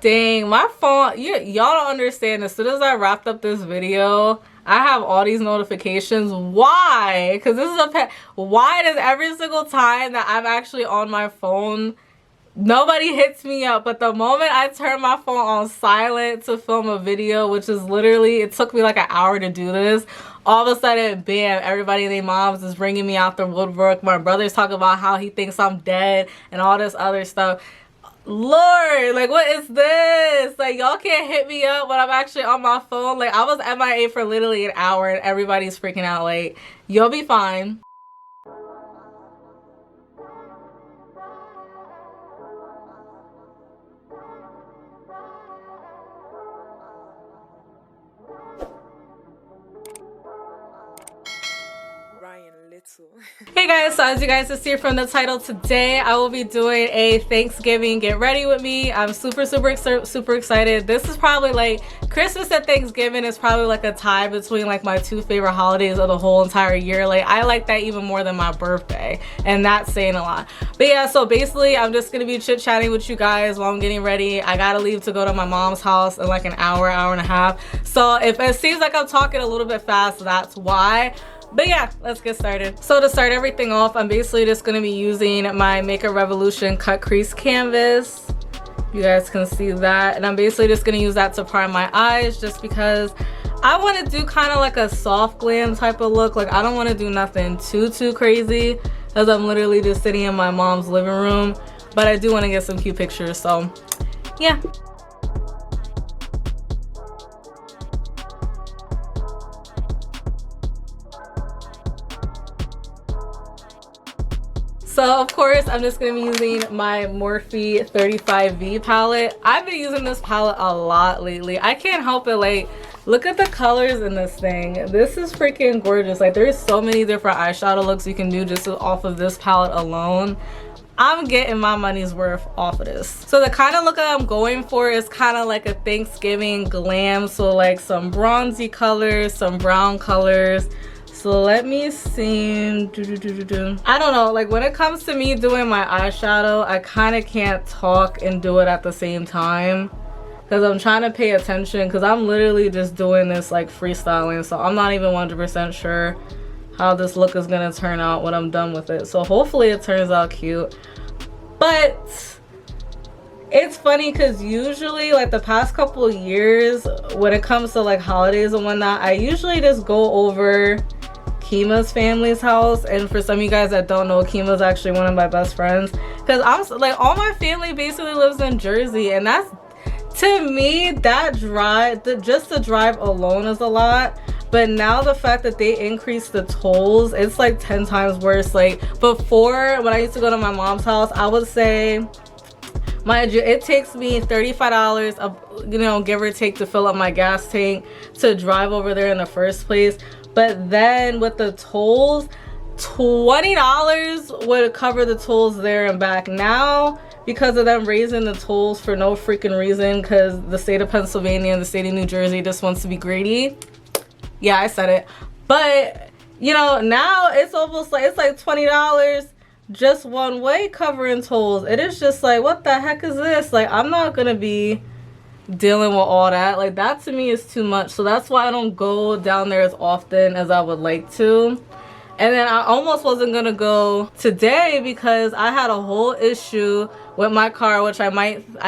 Dang, my phone, y'all don't understand. As soon as I wrapped up this video, I have all these notifications. Why? Because this is a pet. Why does every single time that I'm actually on my phone, nobody hits me up, but the moment I turn my phone on silent to film a video, which is literally, it took me like an hour to do this, all of a sudden, bam, everybody and their moms is bringing me out the woodwork. My brother's talking about how he thinks I'm dead and all this other stuff. Lord, like, what is this? Like, y'all can't hit me up when I'm actually on my phone. Like, I was MIA for literally an hour and everybody's freaking out. Like, you'll be fine. Hey guys, so as you guys can see from the title, today I will be doing a Thanksgiving get ready with me. I'm super excited. This is probably like Christmas and Thanksgiving is probably like a tie between like my two favorite holidays of the whole entire year. Like, I like that even more than my birthday, and that's saying a lot. But yeah, so basically I'm just gonna be chit-chatting with you guys while I'm getting ready. I gotta leave to go to my mom's house in like an hour and a half. So if it seems like I'm talking a little bit fast, that's why. But yeah, let's get started. So to start everything off, I'm basically just going to be using my Makeup Revolution cut crease canvas. You guys can see that. And I'm basically just going to use that to prime my eyes, just because I want to do kind of like a soft glam type of look. Like, I don't want to do nothing too crazy, as I'm literally just sitting in my mom's living room. But I do want to get some cute pictures, so yeah. So of course, I'm just gonna be using my Morphe 35V palette. I've been using this palette a lot lately. I can't help it, like, look at the colors in this thing. This is freaking gorgeous. Like, there's so many different eyeshadow looks you can do just off of this palette alone. I'm getting my money's worth off of this. So the kind of look that I'm going for is kind of like a Thanksgiving glam. So like some bronzy colors, some brown colors. So let me see. I don't know, like when it comes to me doing my eyeshadow, I kind of can't talk and do it at the same time, because I'm trying to pay attention, because I'm literally just doing this like freestyling. So I'm not even 100% sure how this look is gonna turn out when I'm done with it. So hopefully it turns out cute. But it's funny because usually, like the past couple of years, when it comes to like holidays and whatnot, I usually just go over Kima's family's house. And for some of you guys that don't know, Kima's actually one of my best friends, because I'm like, all my family basically lives in Jersey, and that's, to me, that drive, just the drive alone is a lot. But now the fact that they increased the tolls, it's like 10 times worse. Like before, when I used to go to my mom's house, I would say, mind you, it takes me $35, you know, give or take, to fill up my gas tank to drive over there in the first place. But then with the tolls, $20 would cover the tolls there and back. Now, because of them raising the tolls for no freaking reason, because the state of Pennsylvania and the state of New Jersey just wants to be greedy. Yeah, I said it. But, you know, now it's almost like, it's like $20 just one way covering tolls. It is just like, what the heck is this? Like, I'm not gonna be dealing with all that. Like, that to me is too much. So that's why I don't go down there as often as I would like to. And then I almost wasn't gonna go today because I had a whole issue with my car, which I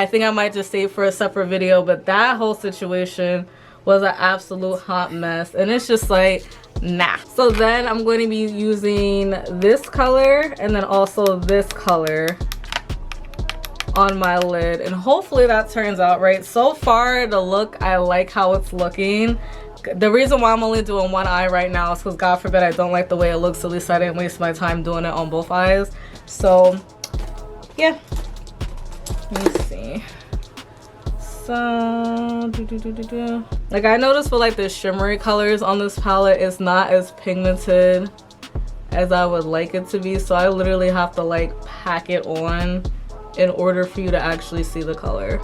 think I might just save for a separate video. But that whole situation was an absolute hot mess, and it's just like, nah. So then I'm going to be using this color and then also this color on my lid, and hopefully that turns out right. So far the look, I like how it's looking. The reason why I'm only doing one eye right now is because, God forbid, I don't like the way it looks. At least I didn't waste my time doing it on both eyes. So yeah, let me see. So like, I noticed for like the shimmery colors on this palette, it's not as pigmented as I would like it to be. So I literally have to like pack it on in order for you to actually see the color,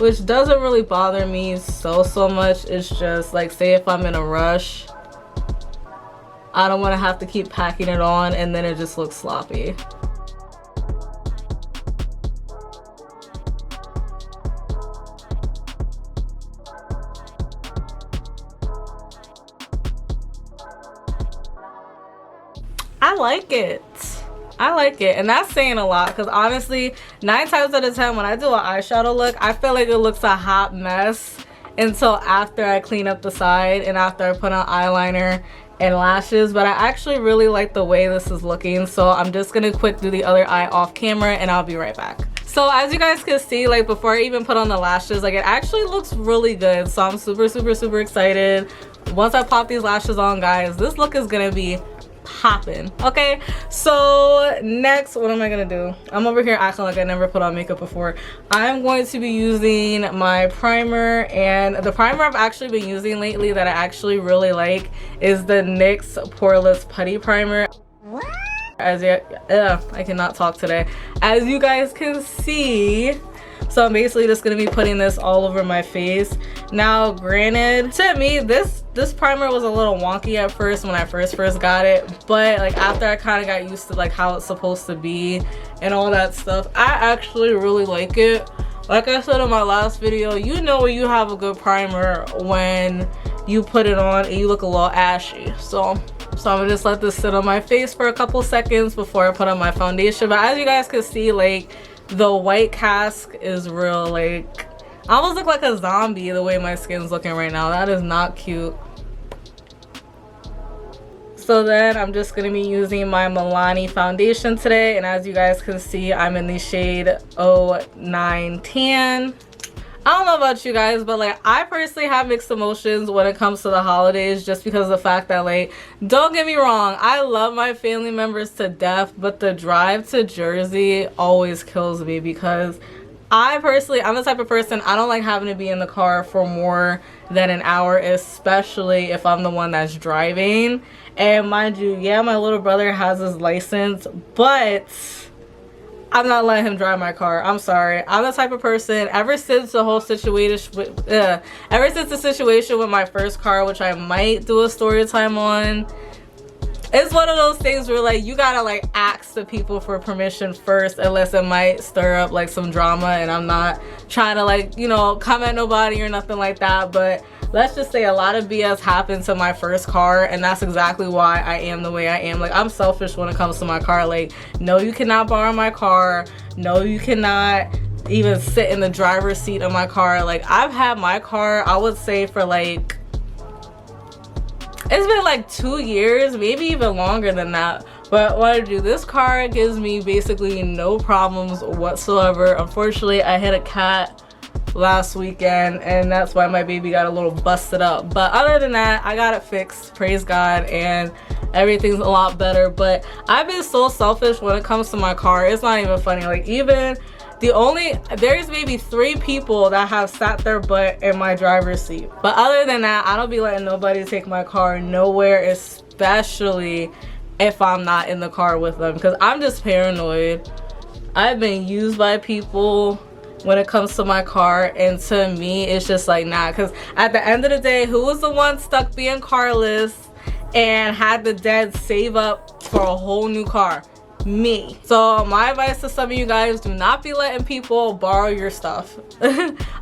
which doesn't really bother me so much. It's just like, say if I'm in a rush, I don't want to have to keep packing it on and then it just looks sloppy. I like it. I like it, and that's saying a lot because honestly 9 times out of 10 when I do an eyeshadow look, I feel like it looks a hot mess until after I clean up the side and after I put on eyeliner and lashes. But I actually really like the way this is looking, so I'm just gonna quick do the other eye off camera and I'll be right back. So as you guys can see, like before I even put on the lashes, like it actually looks really good, so I'm super excited. Once I pop these lashes on, guys, this look is gonna be popping. Okay, so next, what am I gonna do? I'm over here acting like I never put on makeup before. I'm going to be using my primer, and the primer I've actually been using lately that I actually really like is the NYX Poreless Putty Primer. As you, I cannot talk today. As you guys can see, so I'm basically just gonna be putting this all over my face. Now granted, to me this primer was a little wonky at first when I first got it, but like after I kind of got used to like how it's supposed to be and all that stuff, I actually really like it. Like I said in my last video, you know when you have a good primer when you put it on and you look a little ashy. So I'm gonna just let this sit on my face for a couple seconds before I put on my foundation. But as you guys can see, like the white cast is real. Like I almost look like a zombie the way my skin's looking right now. That is not cute. So then I'm just gonna be using my Milani foundation today, and as you guys can see, I'm in the shade 09 Tan. I don't know about you guys, but like I personally have mixed emotions when it comes to the holidays, just because of the fact that, like, don't get me wrong, I love my family members to death, but the drive to Jersey always kills me because I'm the type of person, I don't like having to be in the car for more than an hour, especially if I'm the one that's driving. And mind you, yeah, my little brother has his license, but I'm not letting him drive my car. I'm sorry. I'm the type of person, ever since the whole situation with, ever since the situation with my first car, which I might do a story time on, it's one of those things where like you gotta like ask the people for permission first, unless it might stir up like some drama, and I'm not trying to like, you know, come at nobody or nothing like that, but let's just say a lot of BS happened to my first car, and that's exactly why I am the way I am. Like I'm selfish when it comes to my car. Like, no, you cannot borrow my car. No, you cannot even sit in the driver's seat of my car. Like I've had my car, I would say, for like, it's been like 2 years, maybe even longer than that. But what I do, this car gives me basically no problems whatsoever. Unfortunately, I hit a cat last weekend, and that's why my baby got a little busted up. But other than that, I got it fixed, praise God, and everything's a lot better. But I've been so selfish when it comes to my car. It's not even funny. Like even there's maybe 3 people that have sat their butt in my driver's seat, but other than that, I don't be letting nobody take my car nowhere, especially if I'm not in the car with them, because I'm just paranoid. I've been used by people when it comes to my car, and to me it's just like, nah, because at the end of the day, who was the one stuck being carless and had the dead save up for a whole new car? Me. So my advice to some of you guys, do not be letting people borrow your stuff.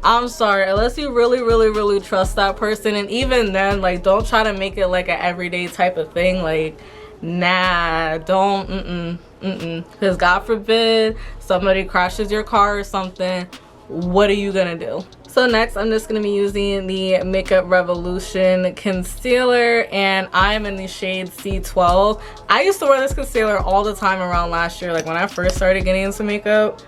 I'm sorry, unless you really trust that person, and even then, like, don't try to make it like an everyday type of thing. Like, nah, don't, because God forbid somebody crashes your car or something, what are you gonna do? So next, I'm just going to be using the Makeup Revolution concealer, and I'm in the shade C12. I used to wear this concealer all the time around last year, like when I first started getting into makeup,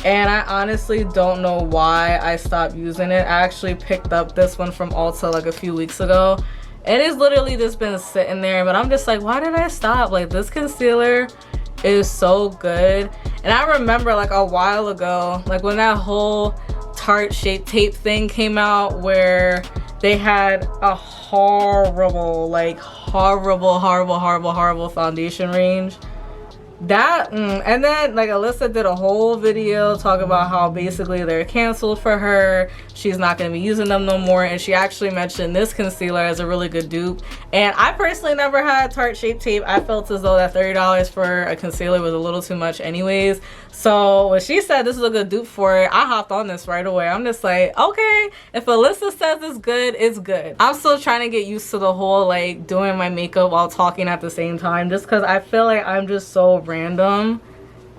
and I honestly don't know why I stopped using it. I actually picked up this one from Ulta like a few weeks ago, and it's literally just been sitting there, but I'm just like, why did I stop? Like, this concealer is so good. And I remember like a while ago, like when that whole Tarte Shape Tape thing came out, where they had a horrible, like horrible foundation range. That and then like Alyssa did a whole video talking about how basically they're canceled for her, she's not going to be using them no more, and she actually mentioned this concealer as a really good dupe. And I personally never had Tarte Shape Tape. I felt as though that $30 for a concealer was a little too much anyways, So when she said this is a good dupe for it, I hopped on this right away. I'm just like, okay, if Alyssa says it's good, it's good. I'm still trying to get used to the whole like doing my makeup while talking at the same time, just because I feel like I'm just so random.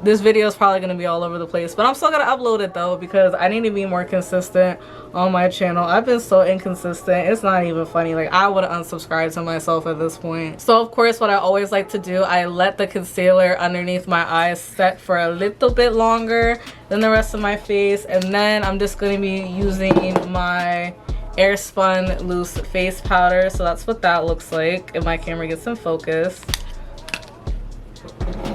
This video is probably going to be all over the place, but I'm still going to upload it though because I need to be more consistent on my channel. I've been so inconsistent, it's not even funny. Like, I would unsubscribe to myself at this point. So of course, what I always like to do, I let the concealer underneath my eyes set for a little bit longer than the rest of my face, and then I'm just going to be using my Airspun loose face powder. So that's what that looks like if my camera gets in focus.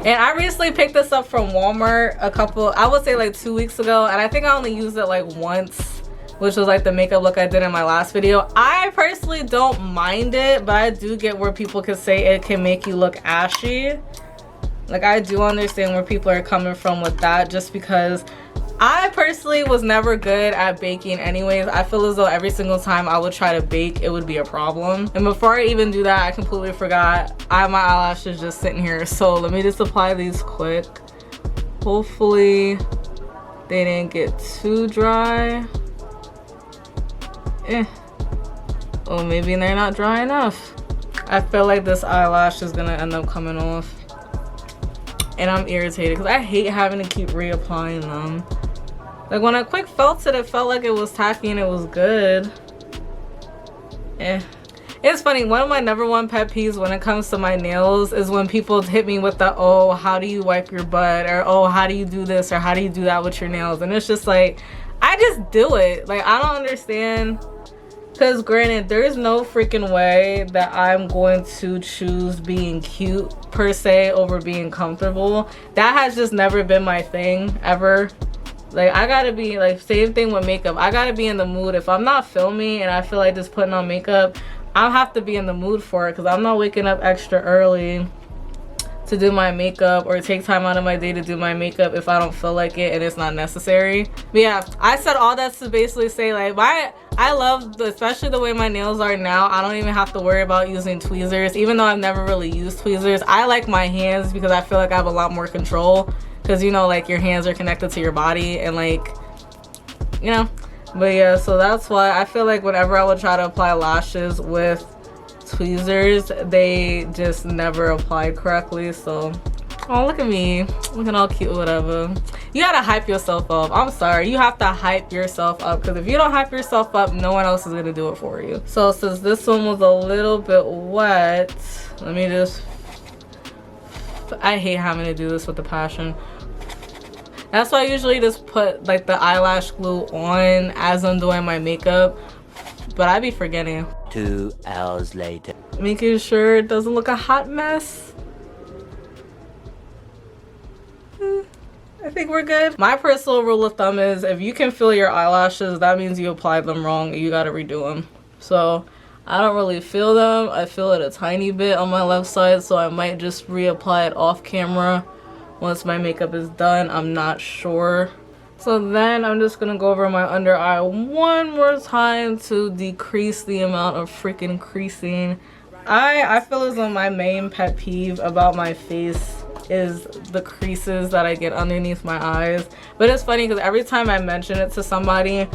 And I recently picked this up from Walmart I would say like 2 weeks ago, and I think I only used it like once, which was like the makeup look I did in my last video. I personally don't mind it, but I do get where people could say it can make you look ashy. Like, I do understand where people are coming from with that, just because I personally was never good at baking anyways. I feel as though every single time I would try to bake, it would be a problem. And before I even do that, I completely forgot I have my eyelashes just sitting here. So let me just apply these quick. Hopefully they didn't get too dry. Oh, maybe they're not dry enough. I feel like this eyelash is gonna end up coming off. And I'm irritated because I hate having to keep reapplying them. Like, when I quick felt it, it felt like it was tacky and it was good. It's funny, one of my number one pet peeves when it comes to my nails is when people hit me with the, oh, how do you wipe your butt? Or, oh, how do you do this? Or how do you do that with your nails? And it's just like, I just do it. Like, I don't understand. Because granted, there's no freaking way that I'm going to choose being cute per se over being comfortable. That has just never been my thing ever. Like, I gotta be, like, same thing with makeup. I gotta be in the mood. If I'm not filming and I feel like just putting on makeup, I'll have to be in the mood for it, because I'm not waking up extra early to do my makeup or take time out of my day to do my makeup if I don't feel like it and it's not necessary. But yeah, I said all that to basically say, like, I love, especially the way my nails are now, I don't even have to worry about using tweezers. Even though I've never really used tweezers, I like my hands because I feel like I have a lot more control. Because, you know, like, your hands are connected to your body and, like, you know. But yeah, so that's why I feel like whenever I would try to apply lashes with tweezers, they just never applied correctly. So, oh, look at me looking all cute, whatever. You gotta hype yourself up. I'm sorry, you have to hype yourself up, because if you don't hype yourself up, no one else is gonna do it for you. So since this one was a little bit wet, let me just, I hate having to do this with the passion. That's why I usually just put like the eyelash glue on as I'm doing my makeup, but I be forgetting. 2 hours later. Making sure it doesn't look a hot mess. I think we're good. My personal rule of thumb is if you can feel your eyelashes, that means you applied them wrong and you gotta redo them. So I don't really feel them. I feel it a tiny bit on my left side, so I might just reapply it off camera once my makeup is done. I'm not sure. So then I'm just gonna go over my under eye one more time to decrease the amount of freaking creasing. I feel as though my main pet peeve about my face is the creases that I get underneath my eyes. But it's funny because every time I mention it to somebody,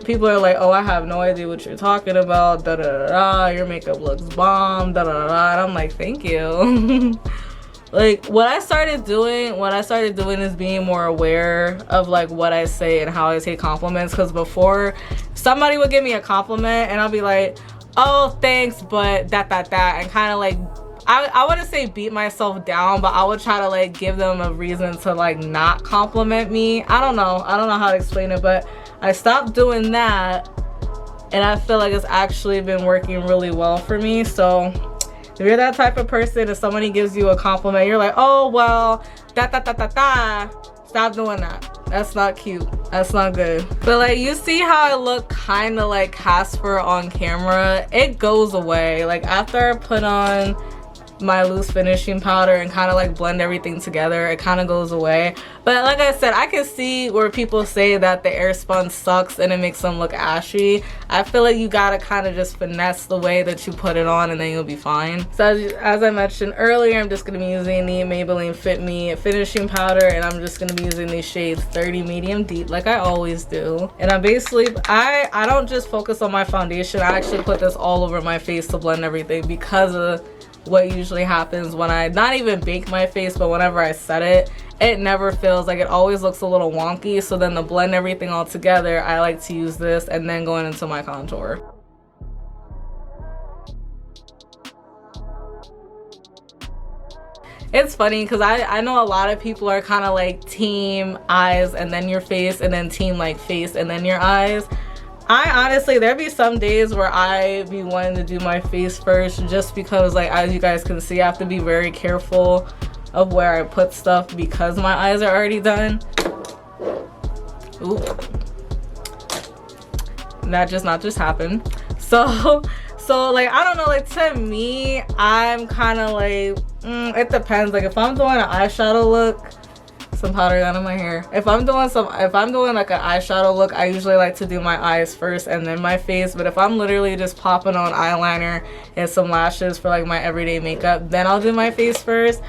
people are like, oh, I have no idea what you're talking about, da da da da, your makeup looks bomb, da da da da. And I'm like, thank you. Like, what I started doing is being more aware of like what I say and how I take compliments. Because before, somebody would give me a compliment and I'll be like, oh, thanks, but that, and kind of like, I wouldn't say beat myself down, but I would try to like give them a reason to like not compliment me. I don't know how to explain it, but I stopped doing that and I feel like it's actually been working really well for me. So if you're that type of person, if somebody gives you a compliment, you're like, oh, well, stop doing that. That's not cute. That's not good. But like, you see how I look kind of like Casper on camera? It goes away. Like, after I put on my loose finishing powder and kind of like blend everything together, it kind of goes away. But like I said, I can see where people say that the airspun sucks and it makes them look ashy. I feel like you gotta kind of just finesse the way that you put it on and then you'll be fine. So as I mentioned earlier, I'm just gonna be using the Maybelline Fit Me finishing powder, and I'm just gonna be using these shades 30 medium deep like I always do. And I basically, I don't just focus on my foundation, I actually put this all over my face to blend everything, because of what usually happens when I not even bake my face, but whenever I set it, it never feels like, it always looks a little wonky. So then to blend everything all together, I like to use this and then going into my contour. It's funny because I know a lot of people are kind of like team eyes and then your face, and then team like face and then your eyes. I honestly, there be some days where I be wanting to do my face first, just because, like, as you guys can see, I have to be very careful of where I put stuff because my eyes are already done. Ooh. That just not just happened. So like, I don't know, like, to me, I'm kind of like, it depends. Like, if I'm doing an eyeshadow look, some powder down in my hair. If I'm doing like an eyeshadow look, I usually like to do my eyes first and then my face. But if I'm literally just popping on eyeliner and some lashes for like my everyday makeup, then I'll do my face first.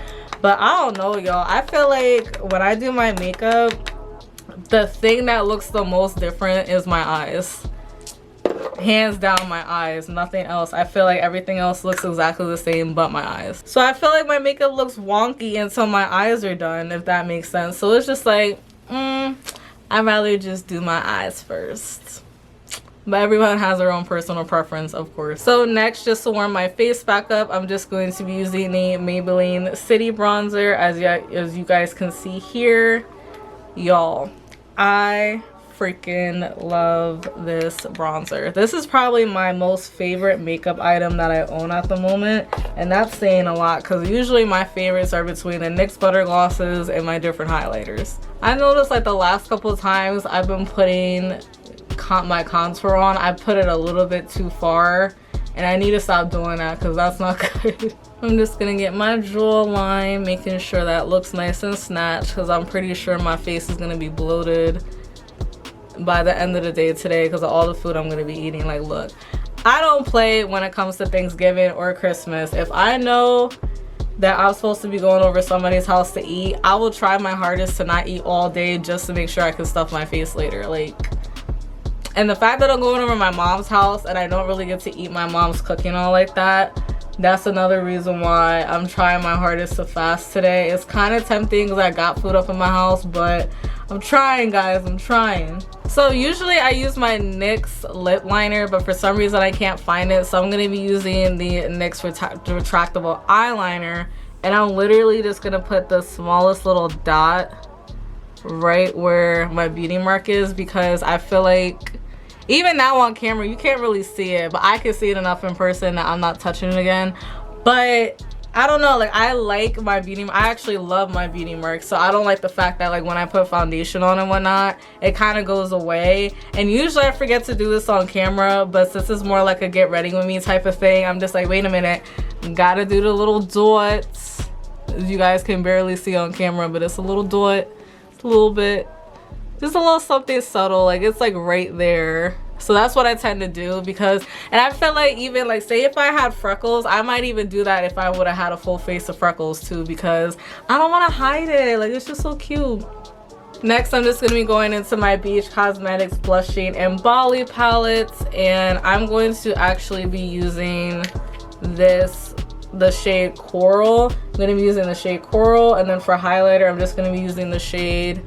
But I don't know, y'all. I feel like when I do my makeup, the thing that looks the most different is my eyes. Hands down, my eyes, nothing else. I feel like everything else looks exactly the same but my eyes. So I feel like my makeup looks wonky until my eyes are done, if that makes sense. So it's just like, I'd rather just do my eyes first. But everyone has their own personal preference, of course. So next, just to warm my face back up, I'm just going to be using the Maybelline City Bronzer. As you guys can see here, y'all, I freaking love this bronzer. This is probably my most favorite makeup item that I own at the moment, and that's saying a lot because usually my favorites are between the NYX Butter Glosses and my different highlighters. I noticed like the last couple of times I've been putting my contour on, I put it a little bit too far, and I need to stop doing that because that's not good. I'm just gonna get my jawline, making sure that looks nice and snatched, because I'm pretty sure my face is gonna be bloated by the end of the day today because of all the food I'm gonna be eating. Like, look, I don't play when it comes to Thanksgiving or Christmas. If I know that I'm supposed to be going over somebody's house to eat, I will try my hardest to not eat all day just to make sure I can stuff my face later. Like, and the fact that I'm going over my mom's house and I don't really get to eat my mom's cooking all like that, that's another reason why I'm trying my hardest to fast today. It's kind of tempting because I got food up in my house, but I'm trying, guys, I'm trying. So usually I use my NYX lip liner, but for some reason I can't find it. So I'm gonna be using the NYX retractable eyeliner, and I'm literally just gonna put the smallest little dot right where my beauty mark is, because I feel like even now on camera you can't really see it, but I can see it enough in person that I'm not touching it again. But I don't know, like, I like my beauty, I actually love my beauty mark, so I don't like the fact that like when I put foundation on and whatnot, it kind of goes away. And usually I forget to do this on camera, but since it's more like a get ready with me type of thing, I'm just like, wait a minute, gotta do the little dots. As you guys can barely see on camera, but it's a little dot, it's a little bit, just a little something subtle, like it's like right there. So that's what I tend to do, because, and I feel like even like, say if I had freckles, I might even do that if I would have had a full face of freckles too, because I don't want to hide it. Like, it's just so cute. Next, I'm just going to be going into my Beach Cosmetics Blush Shade and Bali palettes, and I'm going to actually be using the shade Coral. I'm going to be using the shade Coral, and then for highlighter, I'm just going to be using the shade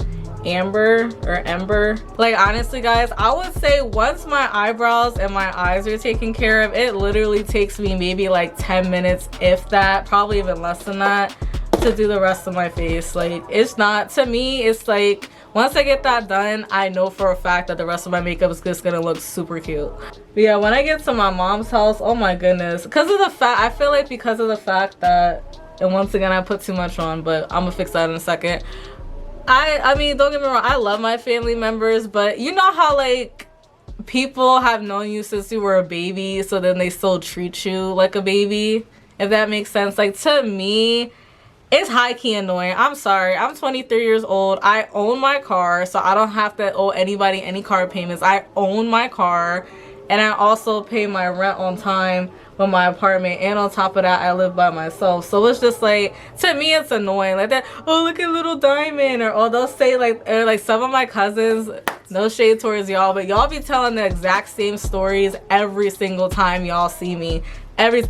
Amber or Ember. Like, honestly guys, I would say once my eyebrows and my eyes are taken care of, it literally takes me maybe like 10 minutes, if that, probably even less than that, to do the rest of my face. Like, it's not, to me, it's like once I get that done, I know for a fact that the rest of my makeup is just gonna look super cute. But yeah, when I get to my mom's house, oh my goodness, because of the fact, I feel like because of the fact that, and once again I put too much on, but I'm gonna fix that in a second. I mean, don't get me wrong, I love my family members, but you know how like people have known you since you were a baby, so then they still treat you like a baby. if that makes sense. Like, to me, it's high-key annoying. I'm sorry. I'm 23 years old. I own my car, so I don't have to owe anybody any car payments. I own my car, and I also pay my rent on time with my apartment, and on top of that, I live by myself. So it's just like, to me, it's annoying. Like that, oh, look at little Diamond, or they'll say like, or like some of my cousins, no shade towards y'all, but y'all be telling the exact same stories every single time y'all see me. And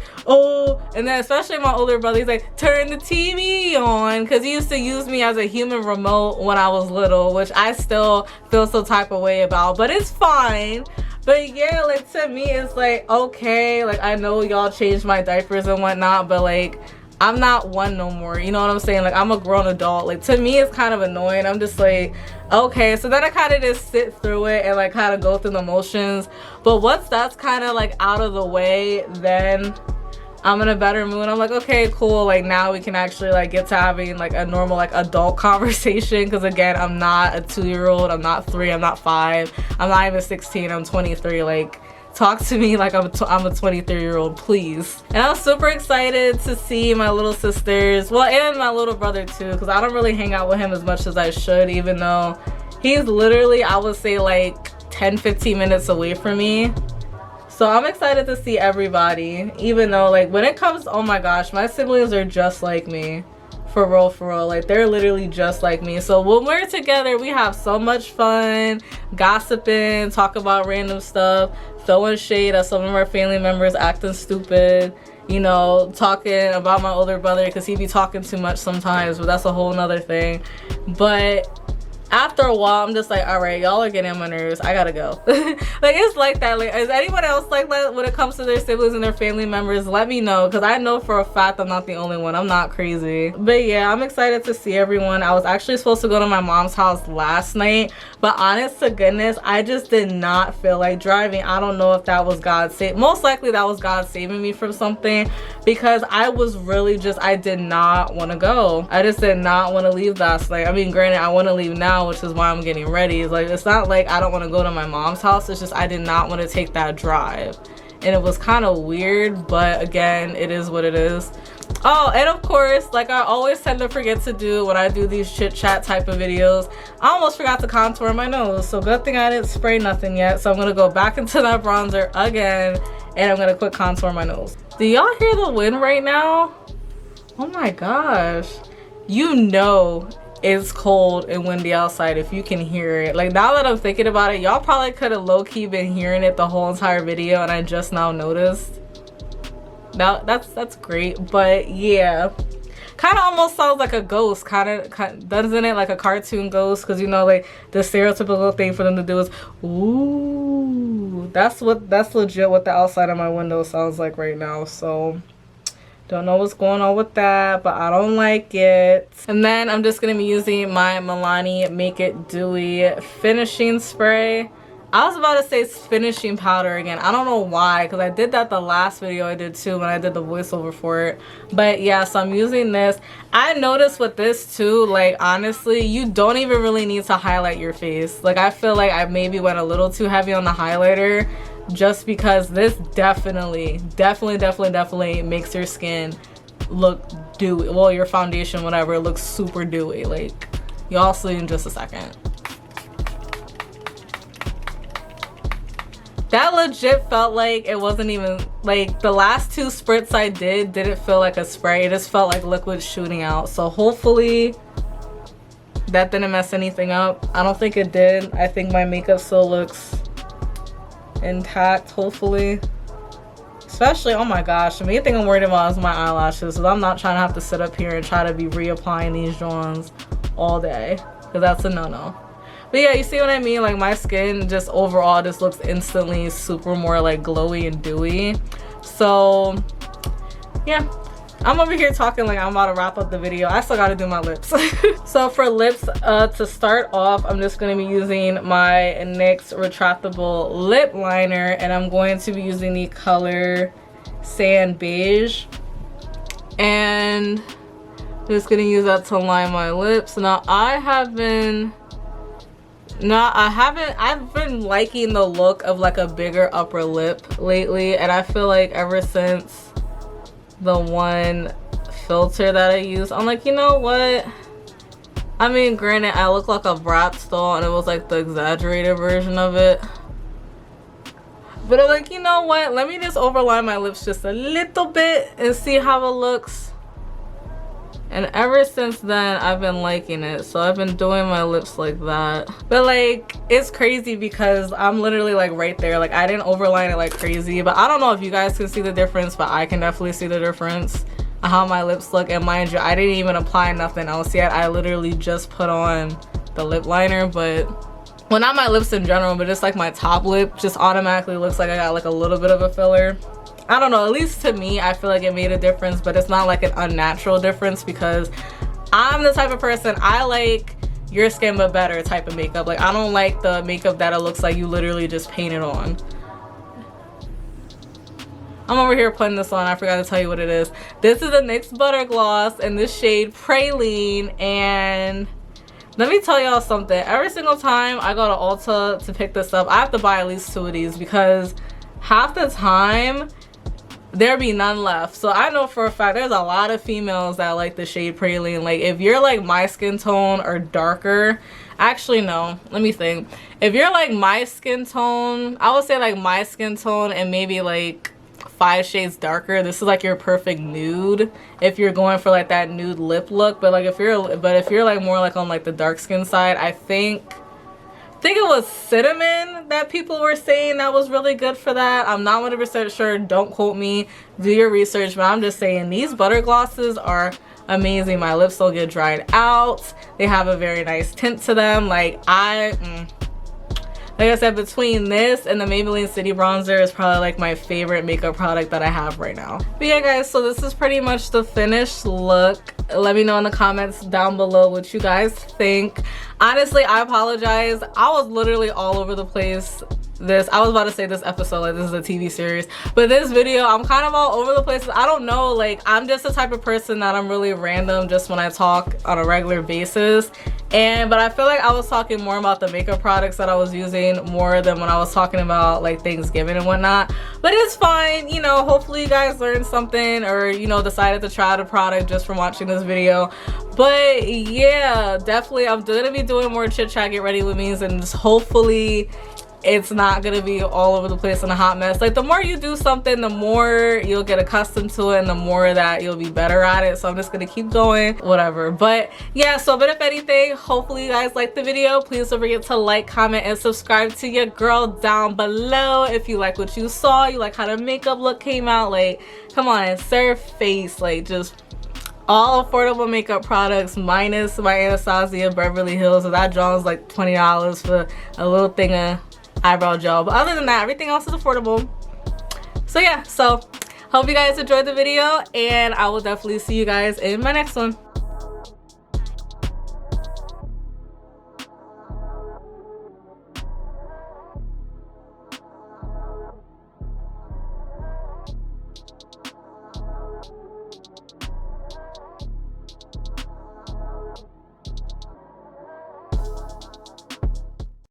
then especially my older brother, he's like, turn the TV on, because he used to use me as a human remote when I was little, which I still feel some type of way about, but it's fine. But yeah, like, to me, it's like, okay, like, I know y'all changed my diapers and whatnot, but like, I'm not one no more, you know what I'm saying? Like, I'm a grown adult. Like, to me, it's kind of annoying. I'm just like, okay. So then I kind of just sit through it and like kind of go through the motions. But once that's kind of like out of the way, then I'm in a better mood. I'm like, okay, cool. Like, now we can actually like get to having like a normal like adult conversation. Because again, I'm not a 2-year-old. I'm not 3. I'm not 5. I'm not even 16. I'm 23. Like, talk to me like I'm a 23-year-old, please. And I'm super excited to see my little sisters, well, and my little brother too, because I don't really hang out with him as much as I should, even though he's literally, I would say, like 10-15 minutes away from me. So I'm excited to see everybody, even though like when it comes, oh my gosh, my siblings are just like me. For real, like they're literally just like me. So when we're together, we have so much fun, gossiping, talk about random stuff, throwing shade at some of our family members acting stupid, you know, talking about my older brother because he be talking too much sometimes, but that's a whole nother thing. But after a while, I'm just like, all right, y'all are getting on my nerves. I gotta go. Like, it's like that. Like, is anyone else like that when it comes to their siblings and their family members? Let me know, because I know for a fact I'm not the only one. I'm not crazy. But yeah, I'm excited to see everyone. I was actually supposed to go to my mom's house last night, but honest to goodness, I just did not feel like driving. I don't know if that was God saving. Most likely that was God saving me from something, because I was really just, I did not want to go. I just did not want to leave last night. I mean, granted, I want to leave now, which is why I'm getting ready. It's like, it's not like I don't want to go to my mom's house. It's just I did not want to take that drive, and it was kind of weird, but again, it is what it is. Oh, and of course, like I always tend to forget to do when I do these chit chat type of videos, I almost forgot to contour my nose. So good thing I didn't spray nothing yet. So I'm gonna go back into that bronzer again, and I'm gonna quick contour my nose. Do y'all hear the wind right now? Oh my gosh. You know it's cold and windy outside if you can hear it. Like, now that I'm thinking about it, y'all probably could have low-key been hearing it the whole entire video, and I just now noticed. Now that's great. But yeah, kind of almost sounds like a ghost, kind of, doesn't it? Like a cartoon ghost, because you know, like the stereotypical thing for them to do is ooh. That's legit what the outside of my window sounds like right now. So don't know what's going on with that, but I don't like it. And then I'm just gonna be using my Milani Make It Dewy finishing spray. I was about to say finishing powder again. I don't know why, because I did that the last video I did too when I did the voiceover for it. But yeah, so I'm using this. I noticed with this too, like honestly, you don't even really need to highlight your face. Like, I feel like I maybe went a little too heavy on the highlighter, just because this definitely makes your skin look dewy. Well, your foundation, whatever, it looks super dewy. Like, y'all see in just a second. That legit felt like it wasn't even, like, the last 2 spritz I didn't feel like a spray. It just felt like liquid shooting out. So hopefully that didn't mess anything up. I don't think it did. I think my makeup still looks intact, hopefully. Especially, oh my gosh, the main thing I'm worried about is my eyelashes, so I'm not trying to have to sit up here and try to be reapplying these Johns all day, because that's a no-no. But yeah, you see what I mean? Like, my skin just overall just looks instantly super more like glowy and dewy. So yeah, I'm over here talking like I'm about to wrap up the video. I still gotta do my lips. So for lips, to start off, I'm just gonna be using my NYX retractable lip liner, and I'm going to be using the color Sand Beige, and I'm just gonna use that to line my lips. Now I've been liking the look of like a bigger upper lip lately, and I feel like ever since the one filter that I use. I'm like, you know what? I mean, granted, I look like a Bratz doll and it was like the exaggerated version of it. But I'm like, you know what? Let me just overline my lips just a little bit and see how it looks. And ever since then, I've been liking it. So I've been doing my lips like that. But like, it's crazy because I'm literally like right there. Like, I didn't overline it like crazy. But I don't know if you guys can see the difference, but I can definitely see the difference on how my lips look. And mind you, I didn't even apply nothing else yet. I literally just put on the lip liner. But, well, not my lips in general, but just like my top lip just automatically looks like I got like a little bit of a filler. I don't know, at least to me, I feel like it made a difference, but it's not like an unnatural difference because I'm the type of person, I like your skin but better type of makeup. Like, I don't like the makeup that it looks like you literally just painted on. I'm over here putting this on, I forgot to tell you what it is. This is the NYX Butter Gloss in the shade Praline, and let me tell y'all something. Every single time I go to Ulta to pick this up, I have to buy at least 2 of these because half the time there be none left. So I know for a fact there's a lot of females that like the shade Praline. Like, if you're like my skin tone or darker, actually no, let me think. If you're like my skin tone, I would say like my skin tone and maybe like 5 shades darker, this is like your perfect nude if you're going for like that nude lip look. But like if you're like more like on like the dark skin side, I think it was cinnamon that people were saying that was really good for that. I'm not 100% sure, don't quote me, do your research, but I'm just saying these butter glosses are amazing. My lips don't get dried out, they have a very nice tint to them. Like I said, between this and the Maybelline City Bronzer is probably like my favorite makeup product that I have right now. But yeah guys, so this is pretty much the finished look. Let me know in the comments down below what you guys think. Honestly, I apologize, I was literally all over the place. I was about to say this episode, like this is a TV series, but this video I'm kind of all over the place. I don't know, like I'm just the type of person that I'm really random just when I talk on a regular basis. But I feel like I was talking more about the makeup products that I was using more than when I was talking about like Thanksgiving and whatnot. But it's fine, you know, hopefully you guys learned something or, you know, decided to try the product just from watching this video. But yeah, definitely I'm gonna be doing more chit chat, get ready with me, and just hopefully it's not gonna be all over the place in a hot mess. Like, the more you do something, the more you'll get accustomed to it and the more that you'll be better at it. So I'm just gonna keep going, whatever. But yeah, so but if anything, hopefully you guys liked the video. Please don't forget to like, comment, and subscribe to your girl down below if you like what you saw, you like how the makeup look came out. Like, come on, serve face, like just all affordable makeup products minus my Anastasia Beverly Hills. So that draw's like $20 for a little thing of eyebrow gel, but other than that, everything else is affordable. So yeah, so hope you guys enjoyed the video, and I will definitely see you guys in my next one.